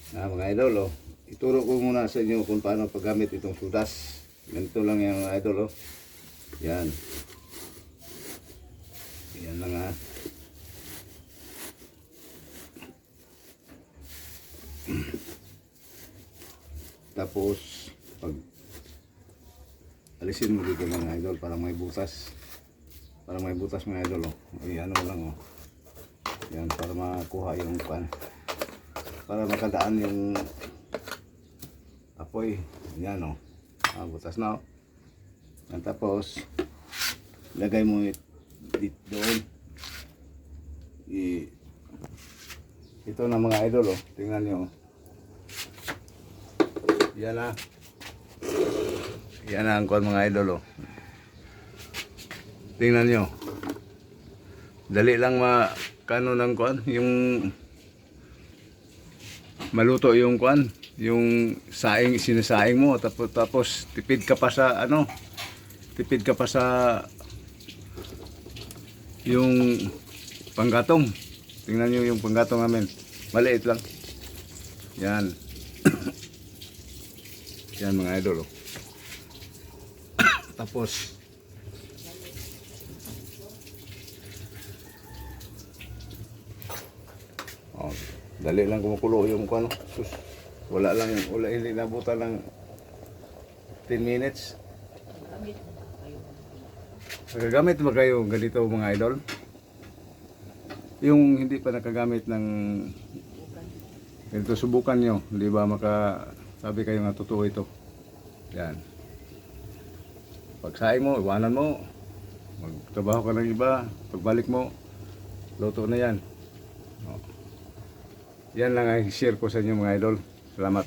Mga idol, ituro ko muna sa inyo kung paano paggamit itong sudas. Ganito lang yung mga idol, Yan. Yan lang ha. Tapos, pag alisin mo dito mga idol, para may butas. Para may butas mga idol, Ano lang, Yan, para makuha yung pan. Para makadaan yung apoy. Yan, butas na, Yan, tapos, lagay mo dito doon. Ito na mga idol, tingnan nyo. Yan na. Yan na ang kuwan mga idol, Tingnan nyo. Dali lang kano ng kuwan, yung maluto yung kuwan, yung saing, sinasaing mo, tapos tipid ka pa sa tipid ka pa sa yung panggatong. Tingnan nyo yung panggatong namin, maliit lang. Yan. Yan mga idol, Tapos dali lang kumukulo yung kuno. Wala hindi nabutan ng 10 minutes. Nagagamit ba kayo ganito mga idol? Yung hindi pa nakagamit ng ganito, subukan nyo. Hindi ba sabi kayo nga totoo ito. Yan. Pagsaing mo, iwanan mo. Magtrabaho ka ng iba. Pagbalik mo, luto na yan. Yan lang ang share ko sa inyo mga idol. Salamat.